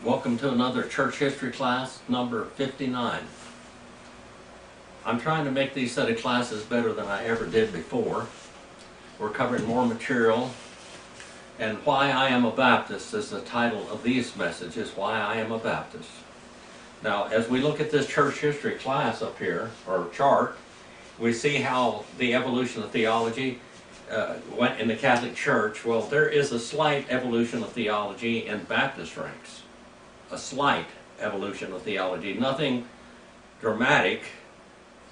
Welcome to another church history class, number 59. I'm trying to make these set of classes better than I ever did before. We're covering more material, and Why I Am a Baptist is the title of these messages, Why I Am a Baptist. Now, as we look at this church history class up here, or chart, we see how the evolution of theology went in the Catholic Church. Well, there is a slight evolution of theology in Baptist ranks. A slight evolution of theology, nothing dramatic,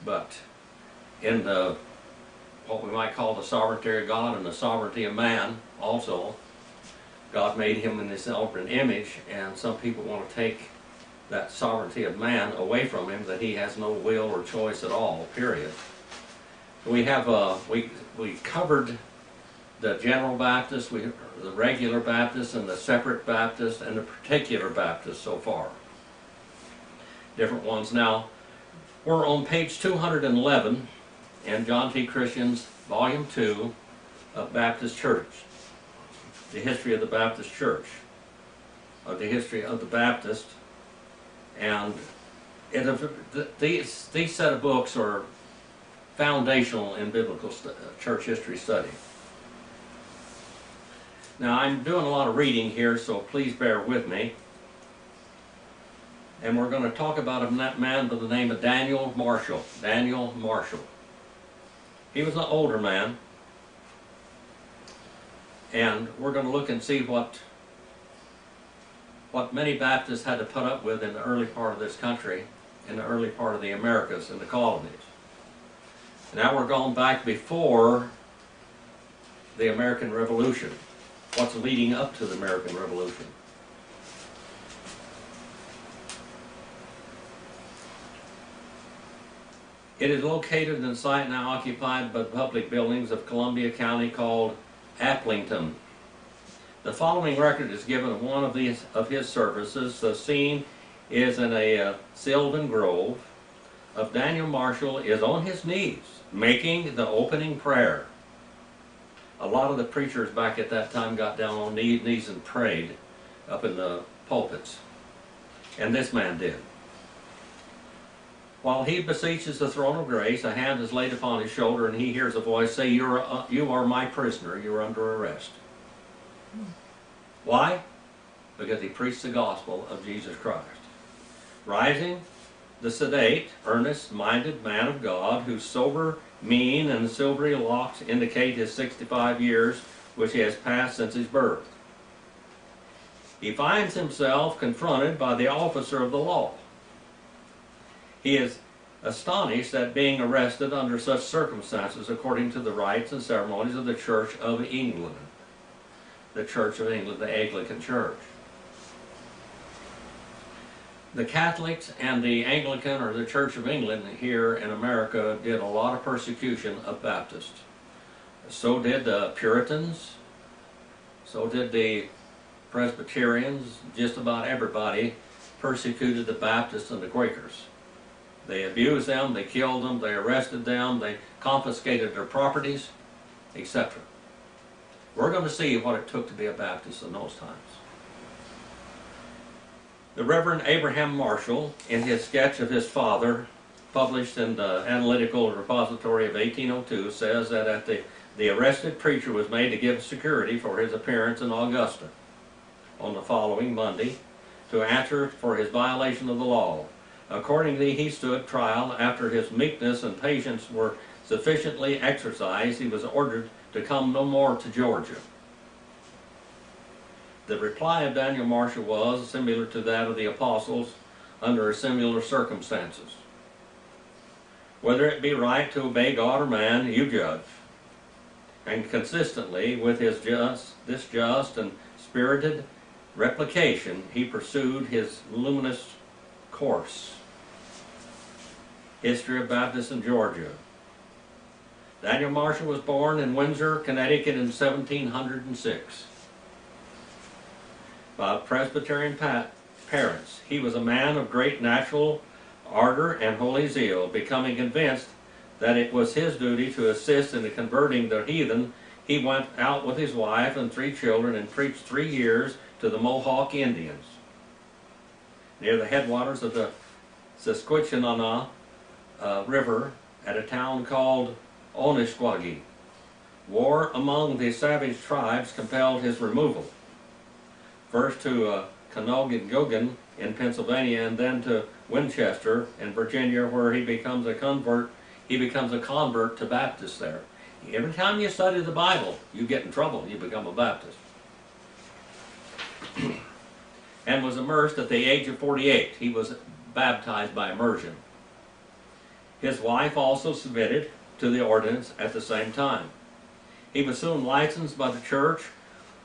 but in the what we might call the sovereignty of God and the sovereignty of man also. God made him in his own image, and some people want to take that sovereignty of man away from him, that he has no will or choice at all, period. We have we covered the General Baptist, the regular Baptist, and the separate Baptist, and the particular Baptist so far. Different ones. Now, we're on page 211 in John T. Christian's Volume 2 of Baptist Church, the history of the Baptist Church, of the history of the Baptist, and these set of books are foundational in biblical church history study. Now, I'm doing a lot of reading here, so please bear with me. And we're going to talk about a man by the name of Daniel Marshall. Daniel Marshall. He was an older man. And we're going to look and see what many Baptists had to put up with in the early part of this country, in the early part of the Americas, in the colonies. Now we're going back before the American Revolution. What's leading up to the American Revolution. It is located in a site now occupied by the public buildings of Columbia County called Aplington. The following record is given of one of his services. The scene is in a sylvan grove. Of Daniel Marshall is on his knees, making the opening prayer. A lot of the preachers back at that time got down on knees and prayed up in the pulpits. And this man did. While he beseeches the throne of grace, a hand is laid upon his shoulder, and he hears a voice say, you are my prisoner, you are under arrest. Why? Because he preached the gospel of Jesus Christ. Rising, the sedate, earnest-minded man of God, whose sober mien and silvery locks indicate his 65 years, which he has passed since his birth. He finds himself confronted by the officer of the law. He is astonished at being arrested under such circumstances according to the rites and ceremonies of the Church of England. The Church of England, the Anglican Church. The Catholics and the Anglican, or the Church of England here in America, did a lot of persecution of Baptists. So did the Puritans, so did the Presbyterians. Just about everybody persecuted the Baptists and the Quakers. They abused them, they killed them, they arrested them, they confiscated their properties, etc. We're going to see what it took to be a Baptist in those times. The Reverend Abraham Marshall, in his sketch of his father, published in the Analytical Repository of 1802, says that the arrested preacher was made to give security for his appearance in Augusta on the following Monday to answer for his violation of the law. Accordingly, he stood trial. After his meekness and patience were sufficiently exercised, he was ordered to come no more to Georgia. The reply of Daniel Marshall was similar to that of the apostles under similar circumstances. Whether it be right to obey God or man, you judge. And consistently with this just and spirited replication, he pursued his luminous course. History of Baptists in Georgia. Daniel Marshall was born in Windsor, Connecticut in 1706. By Presbyterian parents. He was a man of great natural ardor and holy zeal, becoming convinced that it was his duty to assist in the converting the heathen. He went out with his wife and 3 children and preached 3 years to the Mohawk Indians. near the headwaters of the Susquehanna River at a town called Onishwagi. War among the savage tribes compelled his removal, first to Canogogan in Pennsylvania and then to Winchester in Virginia, where he becomes a convert. He becomes a convert to Baptists there. Every time you study the Bible, you get in trouble. You become a Baptist. And was immersed at the age of 48. He was baptized by immersion. His wife also submitted to the ordinance at the same time. He was soon licensed by the church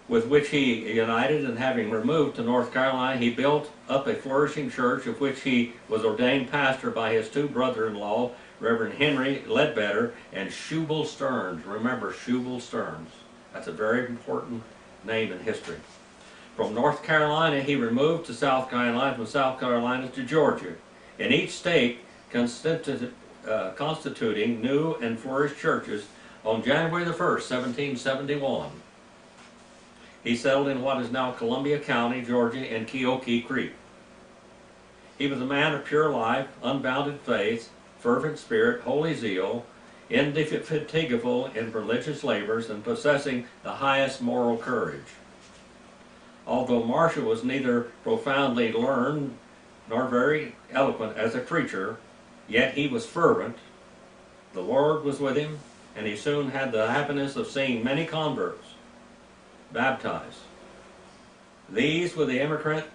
with which he united, and having removed to North Carolina, he built up a flourishing church of which he was ordained pastor by his two brother-in-law, Reverend Henry Ledbetter and Shubal Stearns. Remember Shubal Stearns. That's a very important name in history. From North Carolina, he removed to South Carolina, from South Carolina to Georgia. In each state, constituting new and flourished churches, on January the 1st, 1771, he settled in what is now Columbia County, Georgia, in Keokee Creek. He was a man of pure life, unbounded faith, fervent spirit, holy zeal, indefatigable in religious labors, and possessing the highest moral courage. Although Marshall was neither profoundly learned nor very eloquent as a preacher, yet he was fervent. The Lord was with him, and he soon had the happiness of seeing many converts baptized. These, with the immigrant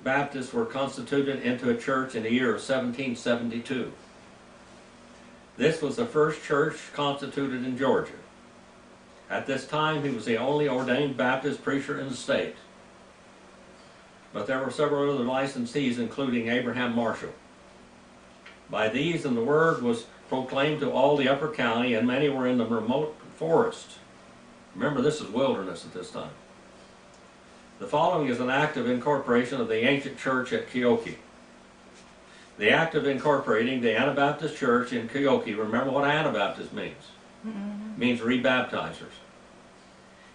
Baptists, were constituted into a church in the year of 1772. This was the first church constituted in Georgia. At this time, he was the only ordained Baptist preacher in the state. But there were several other licensees, including Abraham Marshall. By these, and the word was proclaimed to all the upper county, and many were in the remote forest. Remember, this is wilderness at this time. The following is an act of incorporation of the ancient church at Keokee. The act of incorporating the Anabaptist church in Keokee. Remember what Anabaptist means. It means rebaptizers.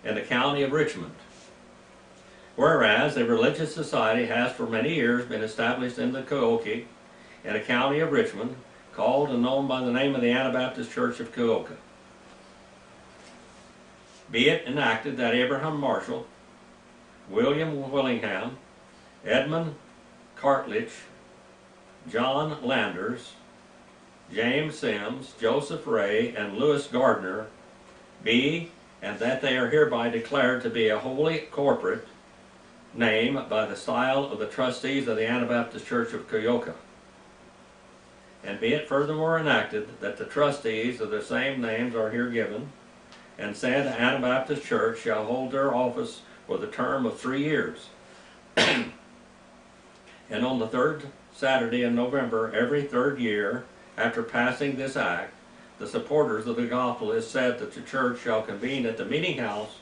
In the county of Richmond. Whereas a religious society has for many years been established in the Keokee, in the county of Richmond, called and known by the name of the Anabaptist Church of Keokee. Be it enacted that Abraham Marshall, William Willingham, Edmund Cartledge, John Landers, James Sims, Joseph Ray, and Lewis Gardner be, and that they are hereby declared to be a holy corporate name by the style of the trustees of the Anabaptist Church of Keokee. And be it furthermore enacted that the trustees of the same names are here given, and said Anabaptist Church shall hold their office for the term of 3 years. And on the third Saturday in November every third year after passing this act, the supporters of the gospel is said that the church shall convene at the meeting house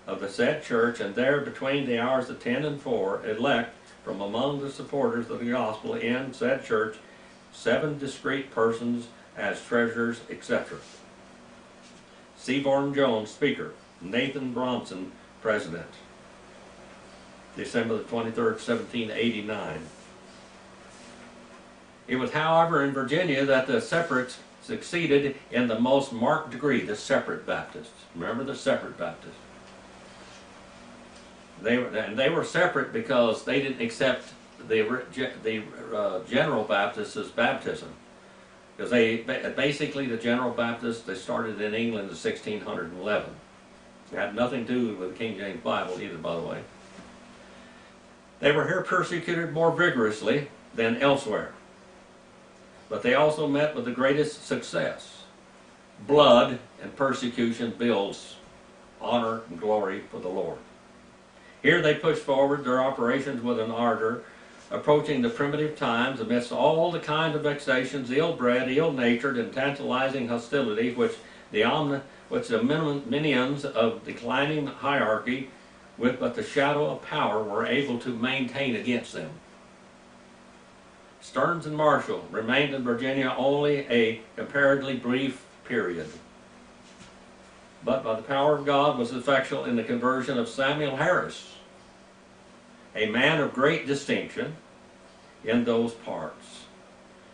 of the said church, and there between the hours of 10 and 4 elect from among the supporters of the gospel in said church 7 discreet persons as treasurers, etc. Seaborn Jones, Speaker. Nathan Bronson, President. December the 23rd, 1789. It was, however, in Virginia that the separates succeeded in the most marked degree, the separate Baptists. Remember the separate Baptists? They were separate because they didn't accept the General Baptists as baptism. Because basically the General Baptists, they started in England in 1611. It had nothing to do with the King James Bible either, by the way. They were here persecuted more vigorously than elsewhere. But they also met with the greatest success. Blood and persecution builds honor and glory for the Lord. Here they pushed forward their operations with an ardor, approaching the primitive times amidst all the kind of vexations, ill-bred, ill-natured, and tantalizing hostilities which the minions of declining hierarchy, with but the shadow of power, were able to maintain against them. Stearns and Marshall remained in Virginia only a comparatively brief period, but by the power of God was effectual in the conversion of Samuel Harris, a man of great distinction, in those parts.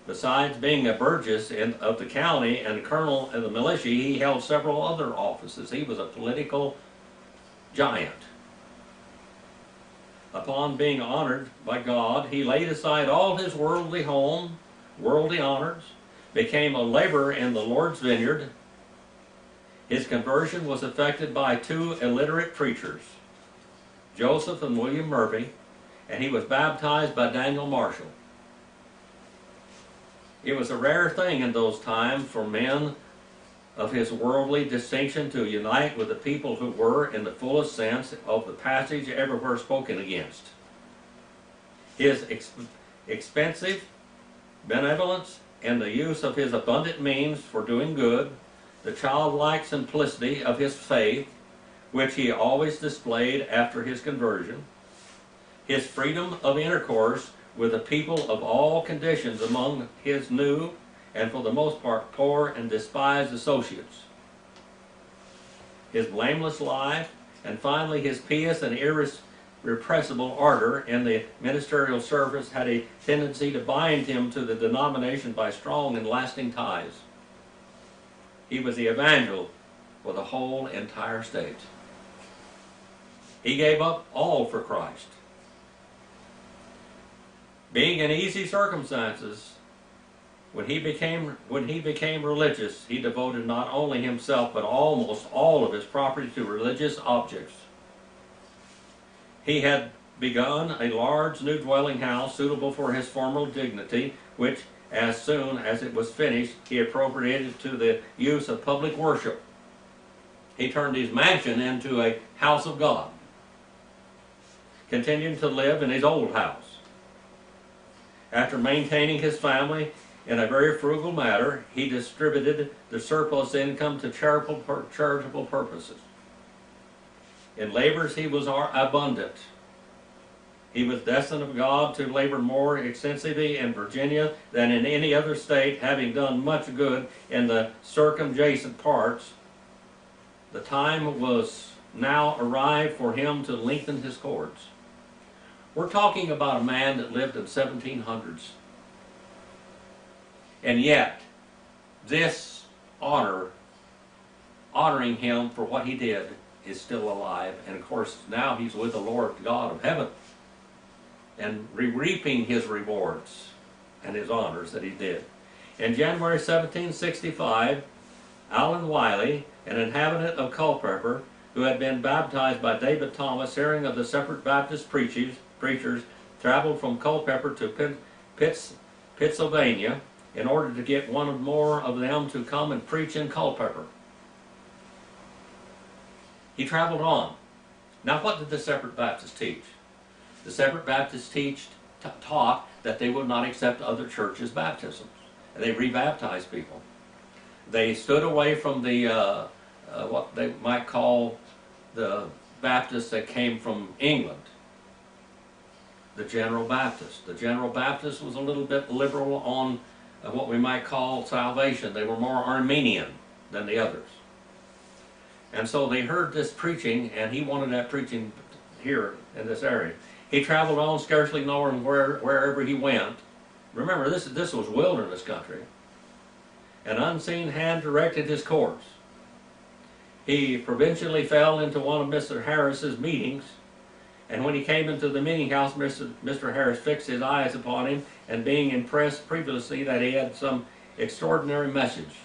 Besides being a burgess of the county and a colonel in the militia, he held several other offices. He was a political giant. Upon being honored by God, he laid aside all his worldly home, worldly honors, became a laborer in the Lord's vineyard. His conversion was effected by two illiterate preachers, Joseph and William Murphy, and he was baptized by Daniel Marshall. It was a rare thing in those times for men of his worldly distinction to unite with the people who were, in the fullest sense of the passage, everywhere spoken against. His expensive benevolence and the use of his abundant means for doing good, the childlike simplicity of his faith, which he always displayed after his conversion, his freedom of intercourse with the people of all conditions among his new and for the most part poor and despised associates, his blameless life, and finally his pious and irrepressible ardor in the ministerial service had a tendency to bind him to the denomination by strong and lasting ties. He was the evangel for the whole entire state. He gave up all for Christ. Being in easy circumstances, when he became religious, he devoted not only himself but almost all of his property to religious objects. He had begun a large new dwelling house suitable for his formal dignity, which, as soon as it was finished, he appropriated to the use of public worship. He turned his mansion into a house of God, continuing to live in his old house. After maintaining his family in a very frugal manner, he distributed the surplus income to charitable purposes. In labors he was abundant. He was destined of God to labor more extensively in Virginia than in any other state, having done much good in the circumjacent parts. The time was now arrived for him to lengthen his cords. We're talking about a man that lived in 1700s. And yet, this honoring him for what he did, is still alive. And of course, now he's with the Lord God of heaven and reaping his rewards and his honors that he did. In January 1765, Allen Wiley, an inhabitant of Culpeper, who had been baptized by David Thomas, hearing of the separate Baptist preachers, traveled from Culpeper to Pittsylvania in order to get one or more of them to come and preach in Culpeper. He traveled on. Now, what did the separate Baptists teach? The separate Baptists taught that they would not accept other churches' baptisms. They rebaptized people. They stood away from the what they might call the Baptists that came from England. The General Baptist. The General Baptist was a little bit liberal on what we might call salvation. They were more Arminian than the others. And so they heard this preaching, and he wanted that preaching here in this area. He traveled on, scarcely knowing wherever he went. Remember, this was wilderness country. An unseen hand directed his course. He provincially fell into one of Mr. Harris's meetings, and when he came into the meeting house, Mr. Harris fixed his eyes upon him, and being impressed previously that he had some extraordinary message,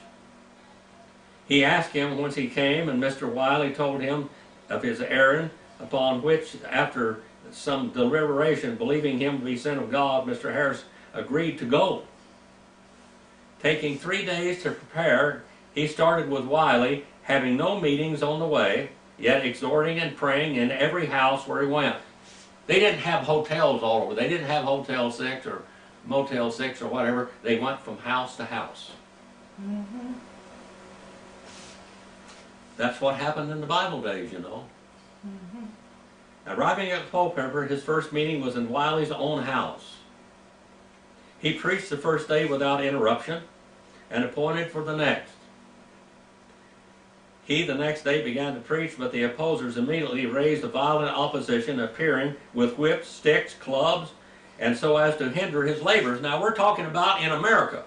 he asked him whence he came, and Mr. Wiley told him of his errand, upon which, after some deliberation, believing him to be sent of God, Mr. Harris agreed to go. Taking 3 days to prepare, he started with Wiley, having no meetings on the way, yet exhorting and praying in every house where he went. They didn't have hotels all over. They didn't have Hotel 6 or Motel 6 or whatever. They went from house to house. Mm-hmm. That's what happened in the Bible days, you know. Mm-hmm. Arriving at Culpeper, his first meeting was in Wiley's own house. He preached the first day without interruption and appointed for the next. He the next day began to preach, but the opposers immediately raised a violent opposition, appearing with whips, sticks, clubs, and so as to hinder his labors. Now we're talking about in America,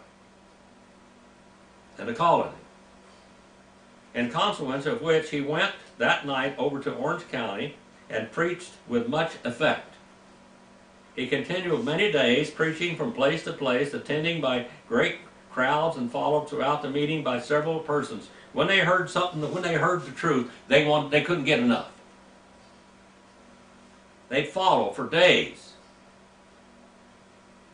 in the colony. In consequence of which he went that night over to Orange County and preached with much effect. He continued many days, preaching from place to place, attending by great crowds, and followed throughout the meeting by several persons. When they heard something, when they heard the truth, they couldn't get enough. They'd follow for days,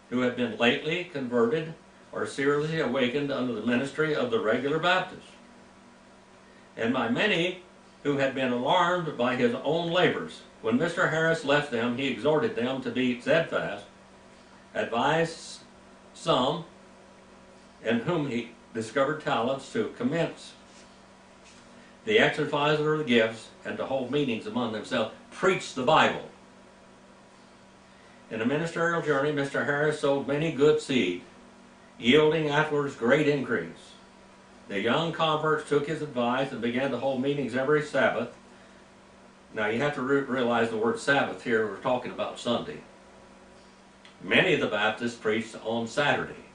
who had been lately converted or seriously awakened under the ministry of the regular Baptists, and by many who had been alarmed by his own labors. When Mr. Harris left them, he exhorted them to be steadfast, advised some, in whom he discovered talents, to commence the exercise of the gifts, and to hold meetings among themselves, preach the Bible. In a ministerial journey, Mr. Harris sowed many good seed, yielding afterwards great increase. The young converts took his advice and began to hold meetings every Sabbath. Now you have to realize the word Sabbath here, we're talking about Sunday. Many of the Baptists preached on Saturday.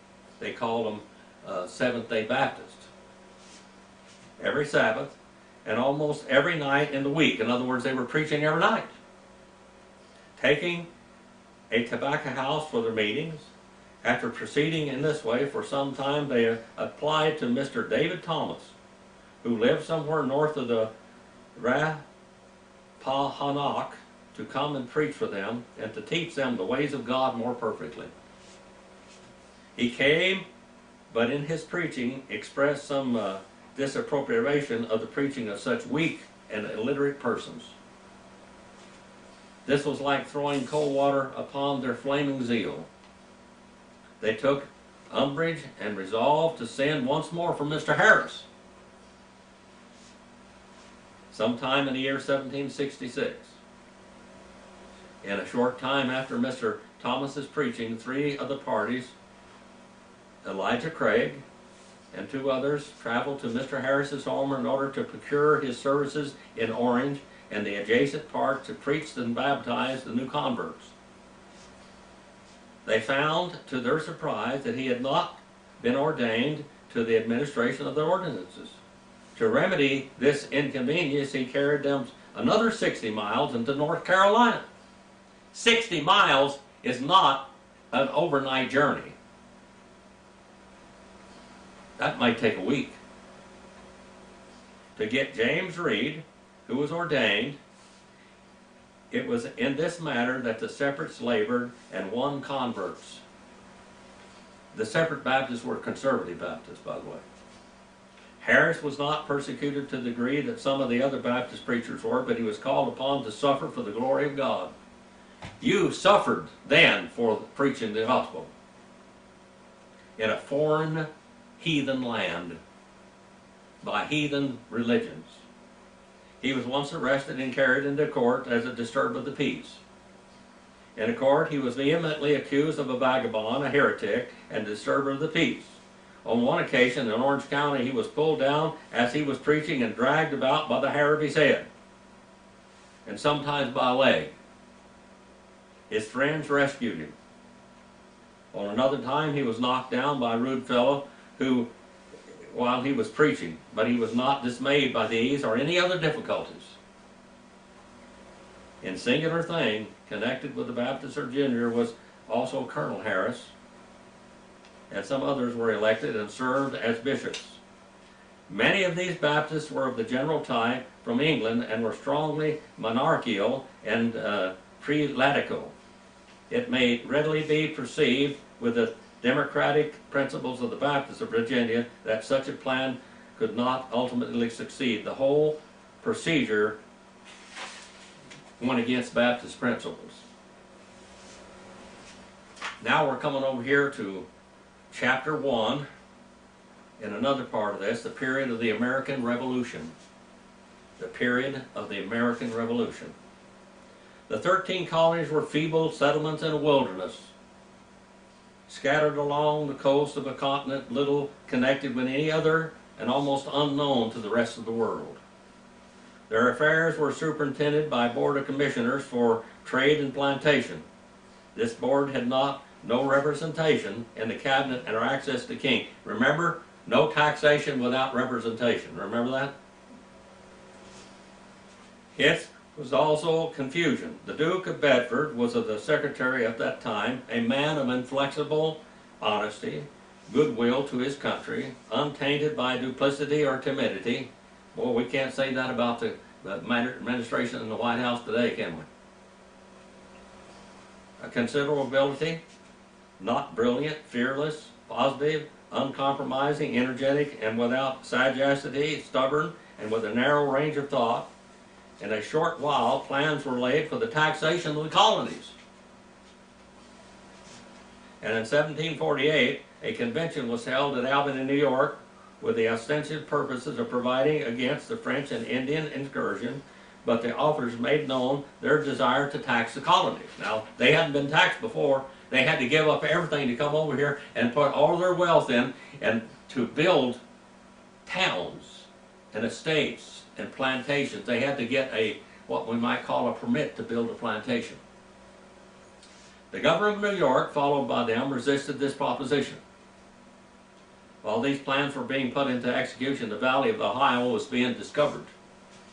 They called them Seventh-day Baptists. Every Sabbath and almost every night in the week. In other words, they were preaching every night. Taking a tobacco house for their meetings. After proceeding in this way for some time, they applied to Mr. David Thomas, who lived somewhere north of the Rappahannock, to come and preach for them and to teach them the ways of God more perfectly. He came, but in his preaching expressed some disapprobation of the preaching of such weak and illiterate persons. This was like throwing cold water upon their flaming zeal. They took umbrage and resolved to send once more for Mr. Harris, sometime in the year 1766. In a short time after Mr. Thomas's preaching, 3 of the parties, Elijah Craig and 2 others, traveled to Mr. Harris's home in order to procure his services in Orange and the adjacent parts to preach and baptize the new converts. They found, to their surprise, that he had not been ordained to the administration of the ordinances. To remedy this inconvenience, he carried them another 60 miles into North Carolina. 60 miles is not an overnight journey. That might take a week. To get James Reed, who was ordained, it was in this matter that the separates labored and won converts. The separate Baptists were conservative Baptists, by the way. Harris was not persecuted to the degree that some of the other Baptist preachers were, but he was called upon to suffer for the glory of God. You suffered then for preaching the gospel in a foreign, heathen land by heathen religions. He was once arrested and carried into court as a disturber of the peace. In a court, he was vehemently accused of a vagabond, a heretic, and disturber of the peace. On one occasion in Orange County, he was pulled down as he was preaching and dragged about by the hair of his head, and sometimes by a leg. His friends rescued him. On another time, he was knocked down by a rude fellow while he was preaching, but he was not dismayed by these or any other difficulties. In singular thing, connected with the Baptist Virginia was also Colonel Harris, and some others were elected and served as bishops. Many of these Baptists were of the general type from England and were strongly monarchical and prelatical. It may readily be perceived with the democratic principles of the Baptists of Virginia that such a plan could not ultimately succeed. The whole procedure went against Baptist principles. Now we're coming over here to chapter 1 in another part of this, the period of the American Revolution. The period of the American Revolution. The 13 colonies were feeble settlements in a wilderness, scattered along the coast of a continent little connected with any other and almost unknown to the rest of the world. Their affairs were superintended by a board of commissioners for trade and plantation. This board had no representation in the cabinet and access to king. Remember, no taxation without representation. Remember that? It was also confusion. The Duke of Bedford was the secretary at that time, a man of inflexible honesty, goodwill to his country, untainted by duplicity or timidity. Boy, we can't say that about the administration in the White House today, can we? A considerable ability, not brilliant, fearless, positive, uncompromising, energetic, and without sagacity, stubborn, and with a narrow range of thought. In a short while, plans were laid for the taxation of the colonies. And in 1748, a convention was held at Albany, New York, with the ostensive purposes of providing against the French and Indian incursion, but the authors made known their desire to tax the colonies. Now, they hadn't been taxed before. They had to give up everything to come over here and put all their wealth in and to build towns and estates and plantations. They had to get what we might call a permit to build a plantation. The governor of New York, followed by them, resisted this proposition. While these plans were being put into execution, the Valley of the Ohio was being discovered.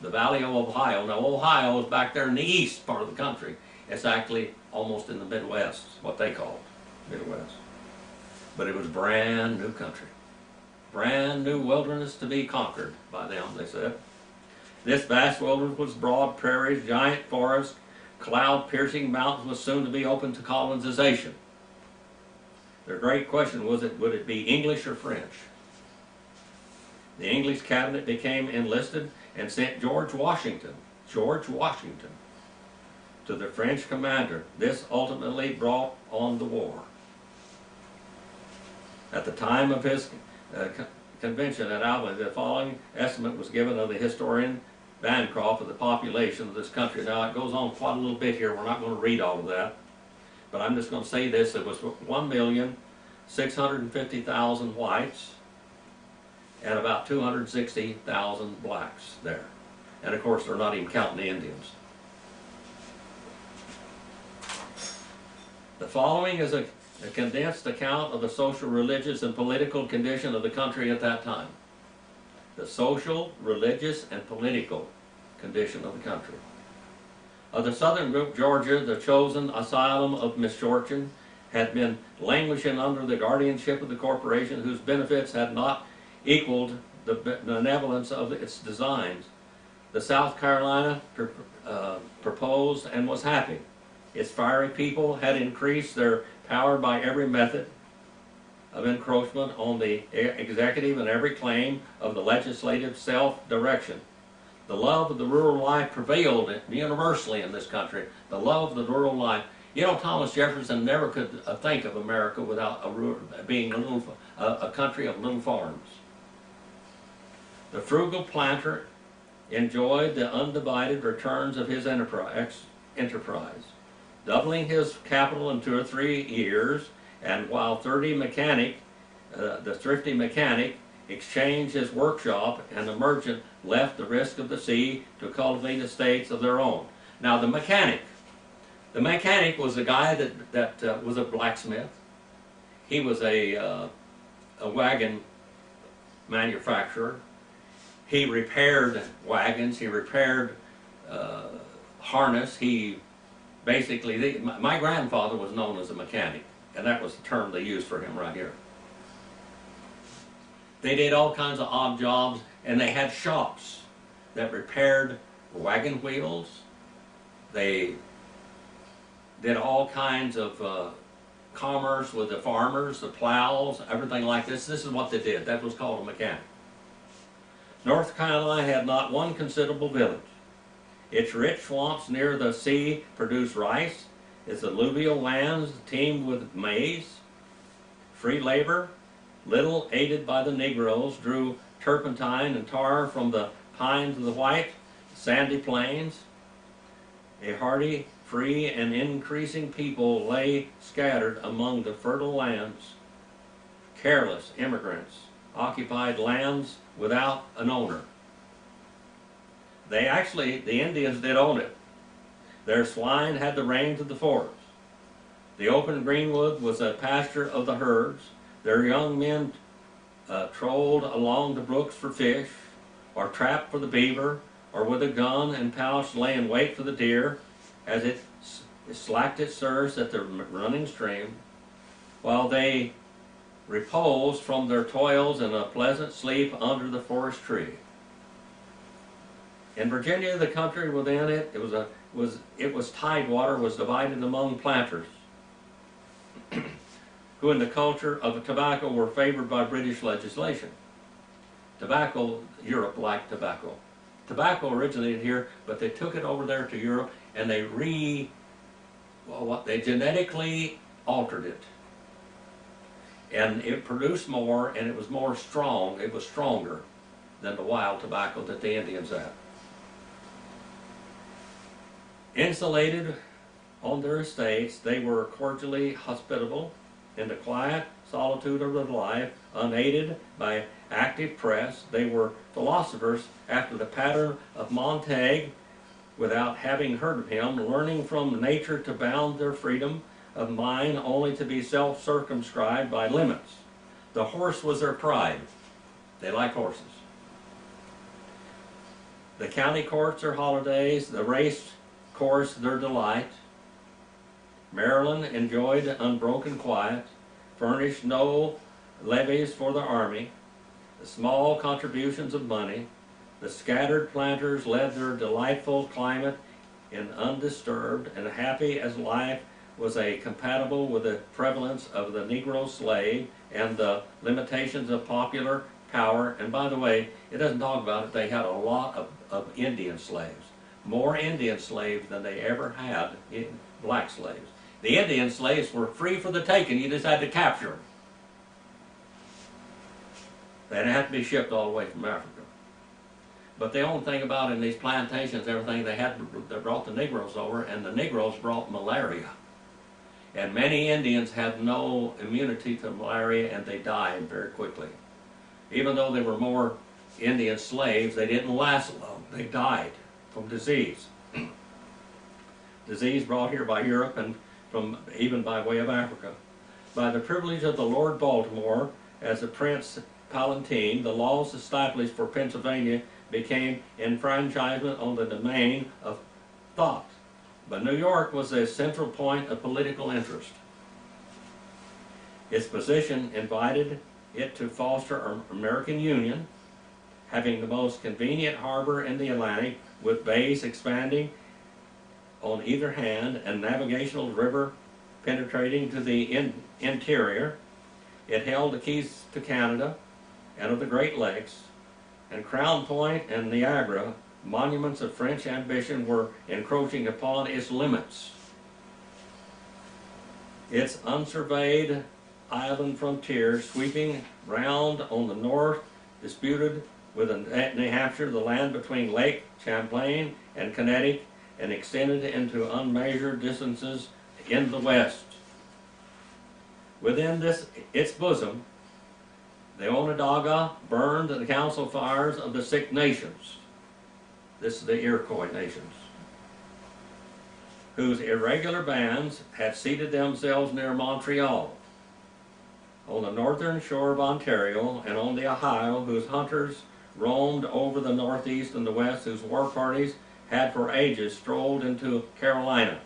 The Valley of Ohio. Now, Ohio is back there in the east part of the country. It's actually almost in the Midwest, what they call it, Midwest. But it was brand new country. Brand new wilderness to be conquered by them, they said. This vast wilderness was broad prairies, giant forests, cloud-piercing mountains was soon to be open to colonization. Their great question was, would it be English or French? The English cabinet became enlisted and sent George Washington, to the French commander. This ultimately brought on the war. At the time of his convention at Albany, the following estimate was given of the historian Bancroft of the population of this country. Now, it goes on quite a little bit here. We're not going to read all of that, but I'm just going to say this. It was 1,650,000 whites and about 260,000 blacks there. And of course, they're not even counting the Indians. The following is a condensed account of the social, religious, and political condition of the country at that time. The social, religious, and political condition of the country. Of the southern group, Georgia, the chosen asylum of misfortune, had been languishing under the guardianship of the corporation whose benefits had not equaled the benevolence of its designs. The South Carolina proposed and was happy. Its fiery people had increased their power by every method of encroachment on the executive and every claim of the legislative self-direction. The love of the rural life prevailed universally in this country. The love of the rural life. You know, Thomas Jefferson never could think of America without being a country of little farms. The frugal planter enjoyed the undivided returns of his enterprise, doubling his capital in 2 or 3 years, and while the thrifty mechanic exchanged his workshop, and the merchant left the risk of the sea to cultivate estates of their own. Now, the mechanic was a guy that was a blacksmith. He was a wagon manufacturer. He repaired wagons. He repaired harness. He basically, my grandfather was known as a mechanic, and that was the term they used for him right here. They did all kinds of odd jobs, and they had shops that repaired wagon wheels. They did all kinds of commerce with the farmers, the plows, everything like this. This is what they did. That was called a mechanic. North Carolina had not one considerable village. Its rich swamps near the sea produced rice. Its alluvial lands teemed with maize. Free labor, little aided by the Negroes, drew turpentine and tar from the pines of the white, sandy plains. A hardy, free, and increasing people lay scattered among the fertile lands. Careless immigrants occupied lands without an owner. The Indians did own it. Their swine had the reins of the forest. The open greenwood was a pasture of the herds. Their young men trolled along the brooks for fish, or trapped for the beaver, or with a gun and pouch lay in wait for the deer as it slacked its surge at the running stream, while they reposed from their toils in a pleasant sleep under the forest tree. In Virginia, the country within it, it was tidewater was divided among planters, who in the culture of tobacco were favored by British legislation. Tobacco, Europe liked tobacco. Tobacco originated here, but they took it over there to Europe and they they genetically altered it. And it produced more, and it was more strong, it was stronger than the wild tobacco that the Indians had. Insulated on their estates, they were cordially hospitable in the quiet solitude of their life, unaided by active press. They were philosophers after the pattern of Montaigne, without having heard of him, learning from nature to bound their freedom of mind only to be self-circumscribed by limits. The horse was their pride. They liked horses. The county courts their holidays, the race course their delight. Maryland enjoyed unbroken quiet, furnished no levies for the army, the small contributions of money. The scattered planters led their delightful climate in undisturbed, and happy as life was compatible with the prevalence of the Negro slave and the limitations of popular power. And by the way, it doesn't talk about it, they had a lot of Indian slaves. More Indian slaves than they ever had black slaves. The Indian slaves were free for the taking, you just had to capture them. They didn't have to be shipped all the way from Africa. But the only thing about in these plantations, everything they brought the Negroes over, and the Negroes brought malaria. And many Indians had no immunity to malaria, and they died very quickly. Even though they were more Indian slaves, they didn't last long. They died from disease. Disease brought here by Europe and even by way of Africa. By the privilege of the Lord Baltimore as the Prince Palatine, the laws established for Pennsylvania became enfranchisement on the domain of thought. But New York was a central point of political interest. Its position invited it to foster American Union, having the most convenient harbor in the Atlantic, with bays expanding on either hand and navigational river penetrating to the interior. It held the keys to Canada and of the Great Lakes, and Crown Point and Niagara, monuments of French ambition, were encroaching upon its limits. Its unsurveyed island frontier, sweeping round on the north, disputed with New Hampshire the land between Lake Champlain and Connecticut, and extended into unmeasured distances in the west. Within its bosom, the Onondaga burned the council fires of the Six Nations. This is the Iroquois nations, whose irregular bands had seated themselves near Montreal, on the northern shore of Ontario, and on the Ohio, whose hunters roamed over the northeast and the west, whose war parties had for ages strolled into Carolina.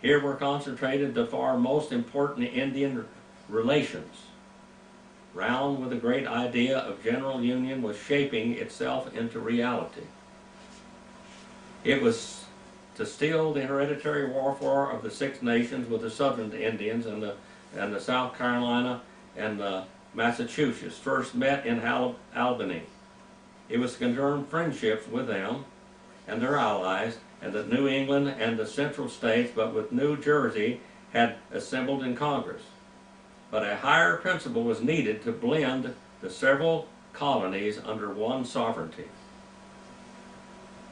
Here were concentrated the far most important Indian relations. Round with the great idea of general union was shaping itself into reality. It was to still the hereditary warfare of the Six Nations with the Southern Indians and the South Carolina and the Massachusetts first met in Albany. It was to confirm friendships with them and their allies, and that New England and the Central States, but with New Jersey, had assembled in Congress. But a higher principle was needed to blend the several colonies under one sovereignty.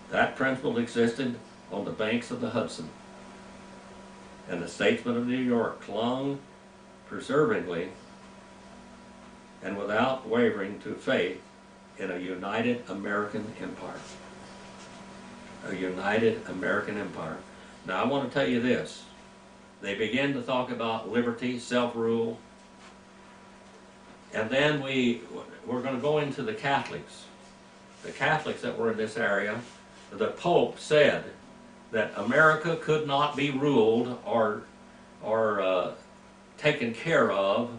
That principle existed on the banks of the Hudson, and the statesmen of New York clung perseveringly and without wavering to faith in a united American empire. A united American empire. Now I want to tell you this. They began to talk about liberty, self-rule. And then we're going to go into the Catholics. The Catholics that were in this area, the Pope said that America could not be ruled or taken care of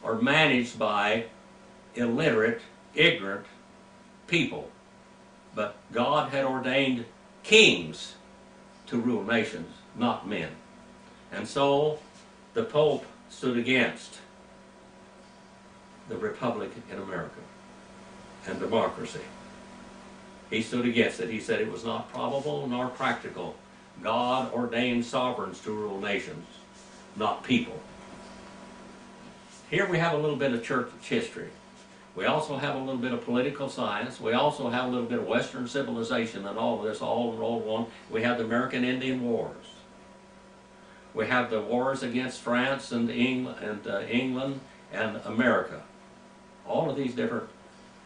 or managed by illiterate, ignorant people. But God had ordained kings to rule nations, not men. And so the Pope stood against the Republic in America and democracy. He stood against it. He said it was not probable nor practical. God ordained sovereigns to rule nations, not people. Here we have a little bit of church history. We also have a little bit of political science. We also have a little bit of Western civilization and all of this all rolled on. We have the American Indian Wars. We have the wars against France and England and America. All of these different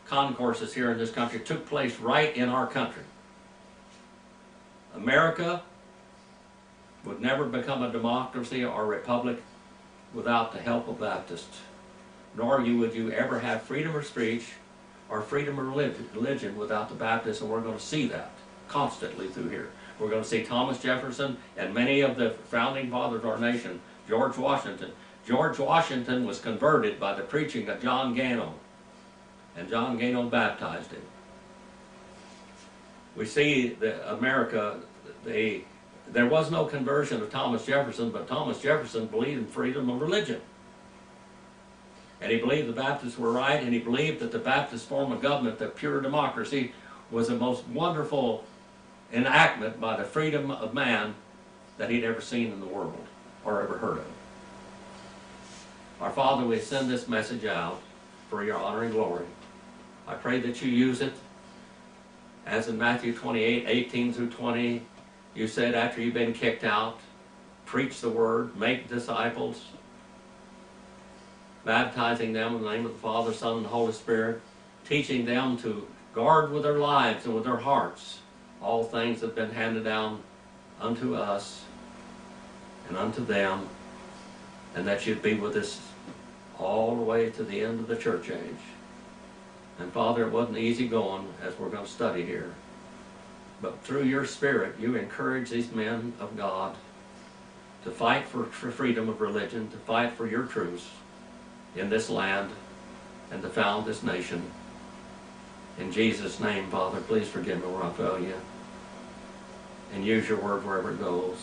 concourses here in this country took place right in our country. America would never become a democracy or republic without the help of Baptists. Nor would you ever have freedom of speech or freedom of religion without the Baptists, and we're going to see that constantly through here. We're going to see Thomas Jefferson and many of the founding fathers of our nation, George Washington. George Washington was converted by the preaching of John Gano, and John Gano baptized him. We see that America, there was no conversion of Thomas Jefferson, but Thomas Jefferson believed in freedom of religion. And he believed the Baptists were right, and he believed that the Baptist form of government, the pure democracy, was the most wonderful enactment by the freedom of man that he'd ever seen in the world or ever heard of. Our Father, we send this message out for your honor and glory. I pray that you use it as in Matthew 28, 18 through 20, you said after you've been kicked out, preach the word, make disciples, baptizing them in the name of the Father, Son, and Holy Spirit, teaching them to guard with their lives and with their hearts all things that have been handed down unto us and unto them, and that you'd be with us all the way to the end of the church age. And Father, it wasn't easy going as we're going to study here. But through your Spirit, you encourage these men of God to fight for freedom of religion, to fight for your truths in this land, and to found this nation. In Jesus' name, Father, please forgive me where I fail you. And use your word wherever it goes.